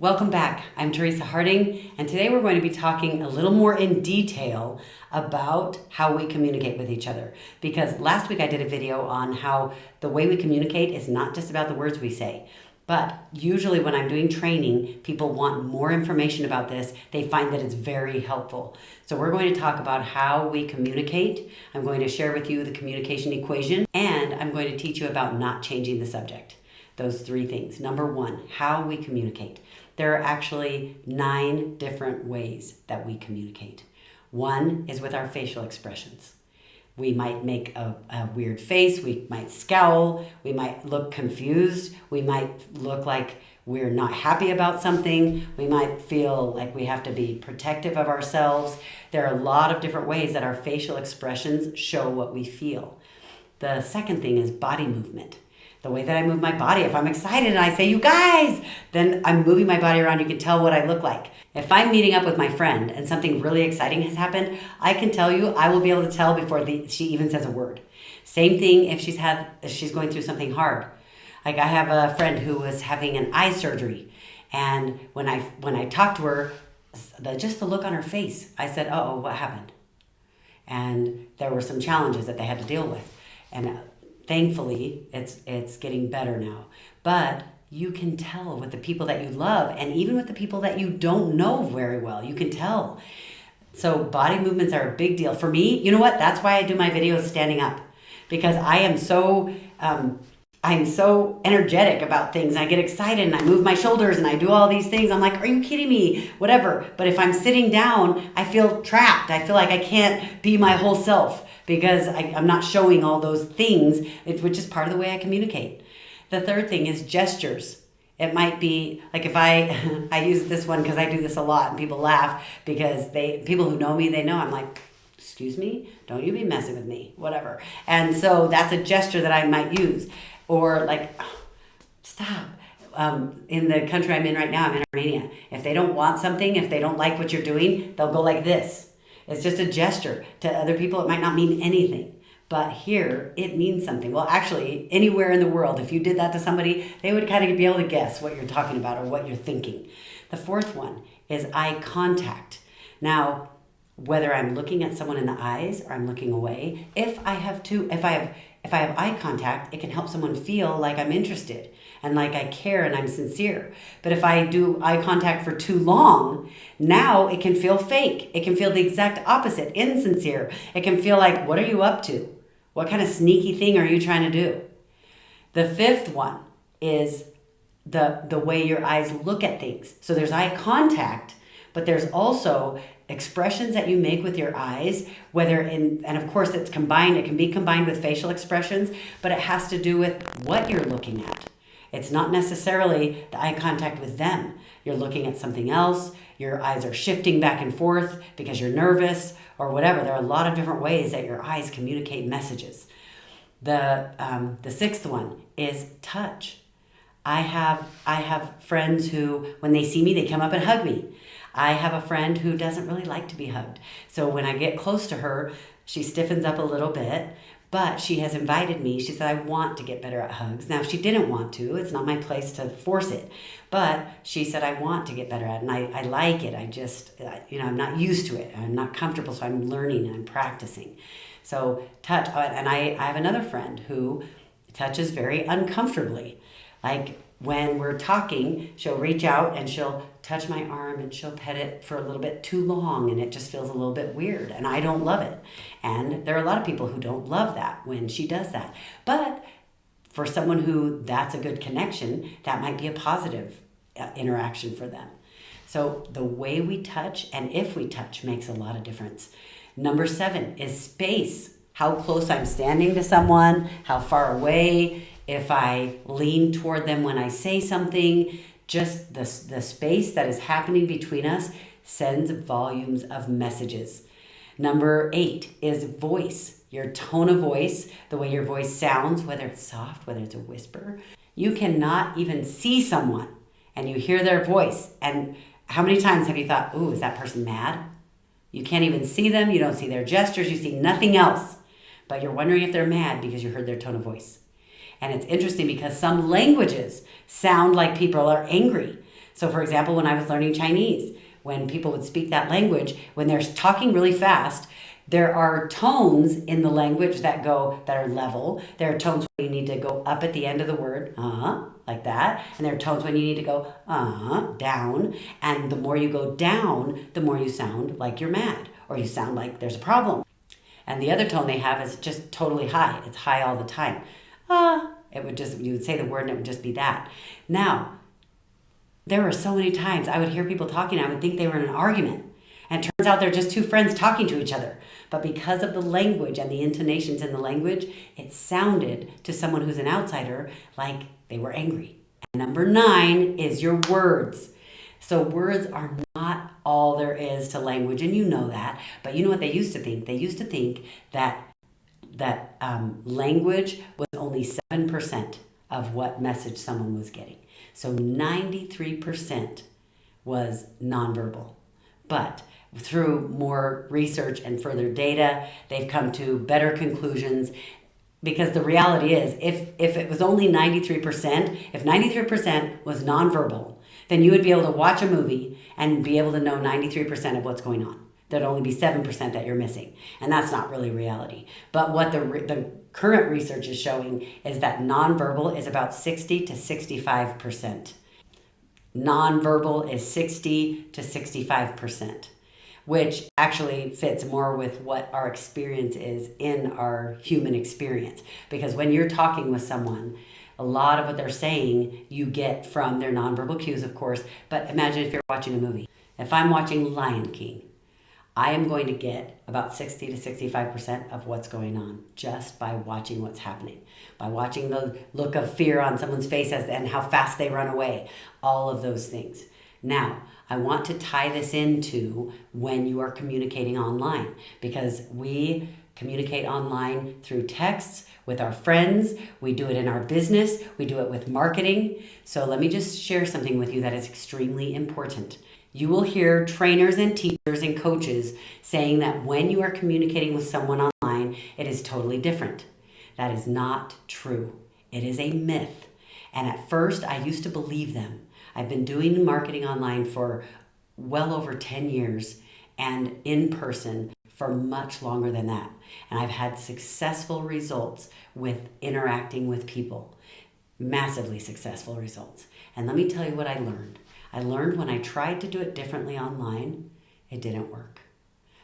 Welcome back. I'm Teresa Harding, and today we're going to be talking a little more in detail about how we communicate with each other. Because last week I did a video on how the way we communicate is not just about the words we say, but usually when I'm doing training, people want more information about this. They find that it's very helpful. So we're going to talk about how we communicate. I'm going to share with you the communication equation, and I'm going to teach you about not changing the subject. Those three things. Number one, how we communicate. There are actually 9 different ways that we communicate. One is with our facial expressions. We might make a weird face, we might scowl, we might look confused, we might look like we're not happy about something, we might feel like we have to be protective of ourselves. There are a lot of different ways that our facial expressions show what we feel. The second thing is body movement. The way that I move my body. If I'm excited and I say, you guys, then I'm moving my body around. You can tell what I look like. If I'm meeting up with my friend and something really exciting has happened, I can tell you, I will be able to tell before she even says a word. Same thing if she's going through something hard. Like I have a friend who was having an eye surgery. And when I talked to her, just the look on her face, I said, uh-oh, what happened? And there were some challenges that they had to deal with. And thankfully, it's getting better now. But you can tell with the people that you love, and even with the people that you don't know very well, you can tell. So body movements are a big deal. For me, you know what? That's why I do my videos standing up. Because I am so energetic about things. I get excited and I move my shoulders and I do all these things. I'm like, are you kidding me? Whatever. But if I'm sitting down, I feel trapped. I feel like I can't be my whole self because I'm not showing all those things, which is part of the way I communicate. The third thing is gestures. It might be like if I use this one because I do this a lot and people laugh because people who know me, they know I'm like, excuse me, don't you be messing with me, whatever. And so that's a gesture that I might use. Or like, oh, stop. In the country I'm in right now, I'm in Armenia. If they don't want something, if they don't like what you're doing, they'll go like this. It's just a gesture. To other people, it might not mean anything. But here, it means something. Well, actually, anywhere in the world, if you did that to somebody, they would kind of be able to guess what you're talking about or what you're thinking. The fourth one is eye contact. Now, whether I'm looking at someone in the eyes or I'm looking away, if I have eye contact, it can help someone feel like I'm interested and like I care and I'm sincere. But if I do eye contact for too long, now it can feel fake. It can feel the exact opposite, insincere. It can feel like, what are you up to? What kind of sneaky thing are you trying to do? The fifth one is the way your eyes look at things. So there's eye contact, but there's also expressions that you make with your eyes, and of course it's combined, it can be combined with facial expressions, but it has to do with what you're looking at. It's not necessarily the eye contact with them. You're looking at something else, your eyes are shifting back and forth because you're nervous or whatever. There are a lot of different ways that your eyes communicate messages. The sixth one is touch. I have friends who, when they see me, they come up and hug me. I have a friend who doesn't really like to be hugged. So when I get close to her, she stiffens up a little bit, but she has invited me. She said, I want to get better at hugs. Now, if she didn't want to, it's not my place to force it. But she said, I want to get better at it, and I like it. I just, I'm not used to it. I'm not comfortable, so I'm learning and I'm practicing. So touch, and I have another friend who touches very uncomfortably. Like when we're talking, she'll reach out and she'll touch my arm and she'll pet it for a little bit too long and it just feels a little bit weird and I don't love it. And there are a lot of people who don't love that when she does that. But for someone who that's a good connection, that might be a positive interaction for them. So the way we touch and if we touch makes a lot of difference. Number 7 is space. How close I'm standing to someone, how far away, if I lean toward them when I say something, just the space that is happening between us sends volumes of messages. Number 8 is voice. Your tone of voice, the way your voice sounds, whether it's soft, whether it's a whisper. You cannot even see someone and you hear their voice. And how many times have you thought, ooh, is that person mad? You can't even see them. You don't see their gestures. You see nothing else. But you're wondering if they're mad because you heard their tone of voice. And it's interesting because some languages sound like people are angry. So for example, when I was learning Chinese, when people would speak that language, when they're talking really fast, there are tones in the language that are level. There are tones when you need to go up at the end of the word, like that. And there are tones when you need to go, down. And the more you go down, the more you sound like you're mad or you sound like there's a problem. And the other tone they have is just totally high. It's high all the time. You would say the word and it would just be that. Now, there were so many times I would hear people talking, I would think they were in an argument. And it turns out they're just two friends talking to each other. But because of the language and the intonations in the language, it sounded to someone who's an outsider like they were angry. And number 9 is your words. So words are not all there is to language, and you know that. But you know what they used to think? They used to think that language was only 7% of what message someone was getting. So 93% was nonverbal. But through more research and further data, they've come to better conclusions, because the reality is if it was only 93%, if 93% was nonverbal, then you would be able to watch a movie and be able to know 93% of what's going on. There'd only be 7% that you're missing. And that's not really reality. But what the current research is showing is that nonverbal is about 60 to 65%. Nonverbal is 60 to 65%, which actually fits more with what our experience is in our human experience. Because when you're talking with someone, a lot of what they're saying you get from their nonverbal cues, of course. But imagine if you're watching a movie. If I'm watching Lion King, I am going to get about 60 to 65% of what's going on just by watching what's happening, by watching the look of fear on someone's face and how fast they run away, all of those things. Now, I want to tie this into when you are communicating online, because we communicate online through texts, with our friends, we do it in our business, we do it with marketing. So let me just share something with you that is extremely important. You will hear trainers and teachers and coaches saying that when you are communicating with someone online, it is totally different. That is not true. It is a myth. And at first, I used to believe them. I've been doing marketing online for well over 10 years and in person for much longer than that. And I've had successful results with interacting with people, massively successful results. And let me tell you what I learned. I learned when I tried to do it differently online, it didn't work.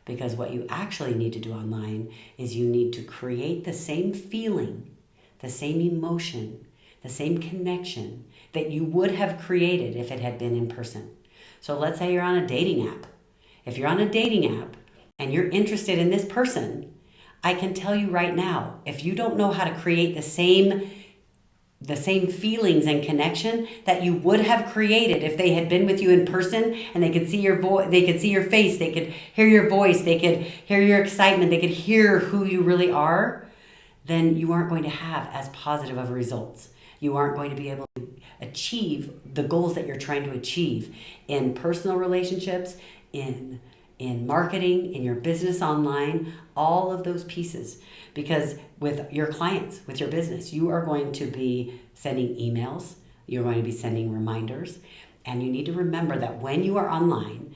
Because what you actually need to do online is you need to create the same feeling, the same emotion, the same connection that you would have created if it had been in person. So let's say you're on a dating app. If you're on a dating app and you're interested in this person, I can tell you right now, if you don't know how to create the same feelings and connection that you would have created if they had been with you in person and they could see your voice, they could see your face, they could hear your voice, they could hear your excitement, they could hear who you really are, then you aren't going to have as positive of results. You aren't going to be able to achieve the goals that you're trying to achieve in personal relationships, in marketing, in your business online, all of those pieces. Because with your clients, with your business, you are going to be sending emails, you're going to be sending reminders, and you need to remember that when you are online,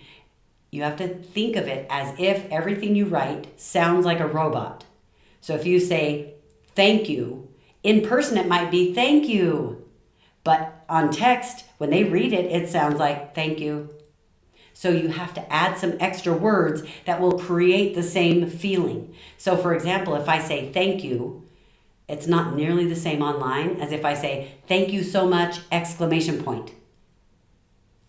you have to think of it as if everything you write sounds like a robot. So if you say, thank you, in person it might be thank you, but on text, when they read it, it sounds like thank you. So you have to add some extra words that will create the same feeling. So for example, if I say thank you, it's not nearly the same online as if I say thank you so much, exclamation point.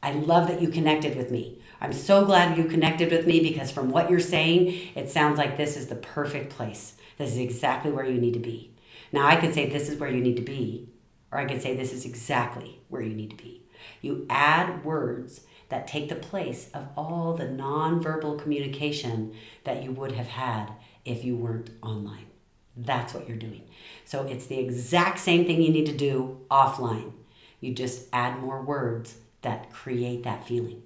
I love that you connected with me. I'm so glad you connected with me, because from what you're saying, it sounds like this is the perfect place. This is exactly where you need to be. Now I could say this is where you need to be, or I could say this is exactly where you need to be. You add words that take the place of all the nonverbal communication that you would have had if you weren't online. That's what you're doing. So it's the exact same thing you need to do offline. You just add more words that create that feeling.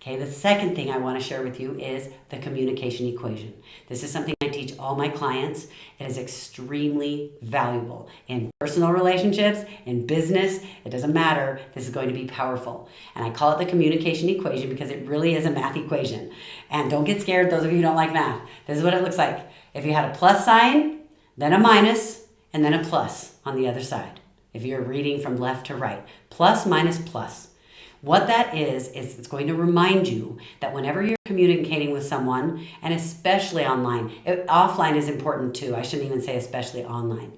Okay, the second thing I want to share with you is the communication equation. This is something I teach all my clients. It is extremely valuable in personal relationships, in business. It doesn't matter. This is going to be powerful. And I call it the communication equation because it really is a math equation. And don't get scared, those of you who don't like math. This is what it looks like. If you had a plus sign, then a minus, and then a plus on the other side. If you're reading from left to right, plus, minus, plus. What that is it's going to remind you that whenever you're communicating with someone, and especially online, offline is important too. I shouldn't even say especially online.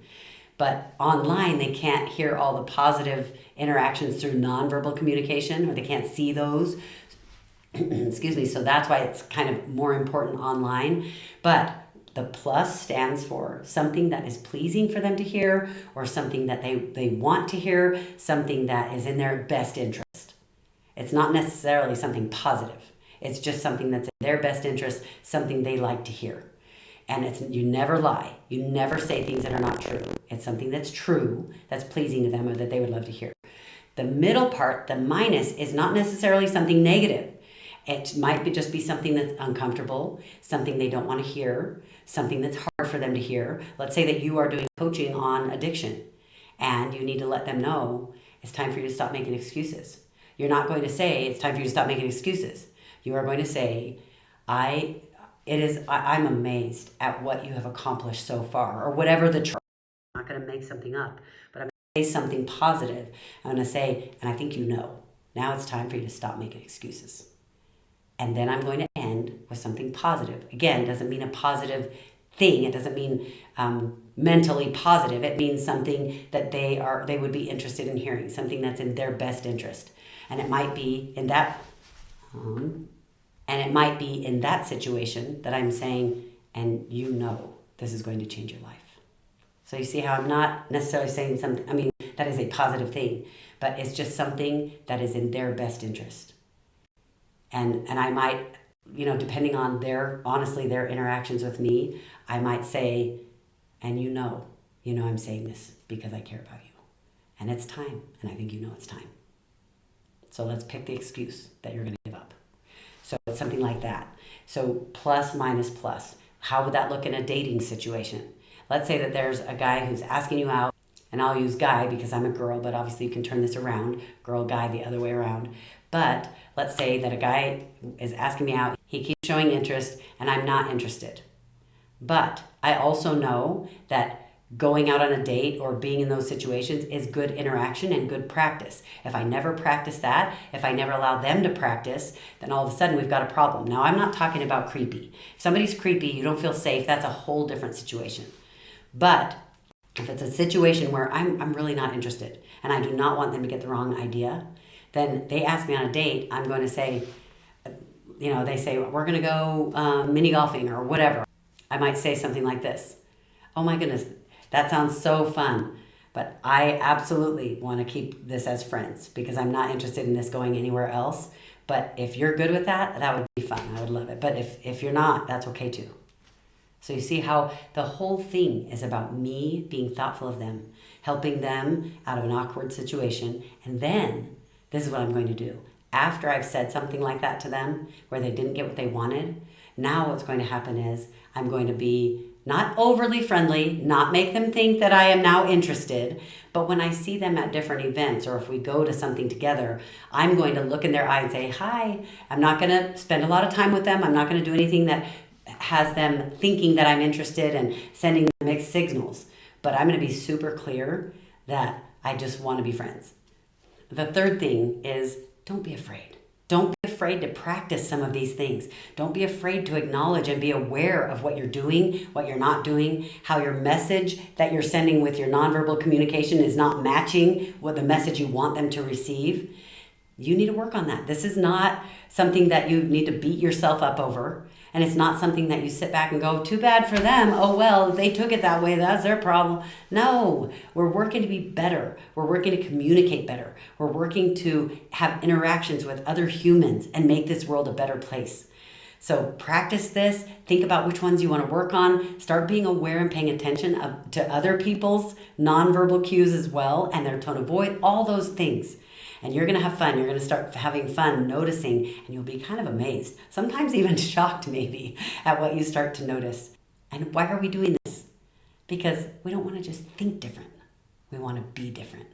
But online, they can't hear all the positive interactions through nonverbal communication, or they can't see those. Excuse me. So that's why it's kind of more important online. But the plus stands for something that is pleasing for them to hear, or something that they want to hear, something that is in their best interest. It's not necessarily something positive. It's just something that's in their best interest, something they like to hear. And you never lie. You never say things that are not true. It's something that's true, that's pleasing to them, or that they would love to hear. The middle part, the minus, is not necessarily something negative. It might just be something that's uncomfortable, something they don't want to hear, something that's hard for them to hear. Let's say that you are doing coaching on addiction, and you need to let them know it's time for you to stop making excuses. You're not going to say, it's time for you to stop making excuses. You are going to say, I'm amazed at what you have accomplished so far, or whatever the truth. I'm not going to make something up, but I'm going to say something positive. I'm going to say, and I think you know, now it's time for you to stop making excuses. And then I'm going to end with something positive. Again, it doesn't mean a positive thing. It doesn't mean mentally positive. It means something that they would be interested in hearing, something that's in their best interest. And it might be in that, situation that I'm saying, and you know this is going to change your life. So you see how I'm not necessarily saying something, that is a positive thing, but it's just something that is in their best interest. And I might, depending on their interactions with me, I might say, and you know I'm saying this because I care about you. And it's time, and I think you know it's time. So let's pick the excuse that you're going to give up. So it's something like that. So plus, minus, plus. How would that look in a dating situation? Let's say that there's a guy who's asking you out, and I'll use guy because I'm a girl, but obviously you can turn this around, girl, guy, the other way around. But let's say that a guy is asking me out, he keeps showing interest, and I'm not interested. But I also know that going out on a date or being in those situations is good interaction and good practice. If I never practice that, if I never allow them to practice, then all of a sudden we've got a problem. Now, I'm not talking about creepy. If somebody's creepy, you don't feel safe, that's a whole different situation. But if it's a situation where I'm really not interested and I do not want them to get the wrong idea, then they ask me on a date, I'm going to say, they say, we're going to go mini golfing or whatever. I might say something like this. Oh my goodness, that sounds so fun, but I absolutely want to keep this as friends because I'm not interested in this going anywhere else. But if you're good with that, that would be fun. I would love it. But if you're not, that's okay too. So you see how the whole thing is about me being thoughtful of them, helping them out of an awkward situation. And then this is what I'm going to do. After I've said something like that to them where they didn't get what they wanted, now what's going to happen is I'm going to be not overly friendly, not make them think that I am now interested, but when I see them at different events or if we go to something together, I'm going to look in their eye and say, hi. I'm not going to spend a lot of time with them. I'm not going to do anything that has them thinking that I'm interested and sending them mixed signals. But I'm going to be super clear that I just want to be friends. The third thing is don't be afraid. Don't be afraid to practice some of these things. Don't be afraid to acknowledge and be aware of what you're doing, what you're not doing, how your message that you're sending with your nonverbal communication is not matching what the message you want them to receive. You need to work on that. This is not something that you need to beat yourself up over. And it's not something that you sit back and go, too bad for them. Oh, well, they took it that way. That's their problem. No, we're working to be better. We're working to communicate better. We're working to have interactions with other humans and make this world a better place. So practice this. Think about which ones you want to work on. Start being aware and paying attention to other people's nonverbal cues as well and their tone of voice, all those things. And you're going to have fun. You're going to start having fun noticing, and you'll be kind of amazed, sometimes even shocked maybe, at what you start to notice. And why are we doing this? Because we don't want to just think different. We want to be different.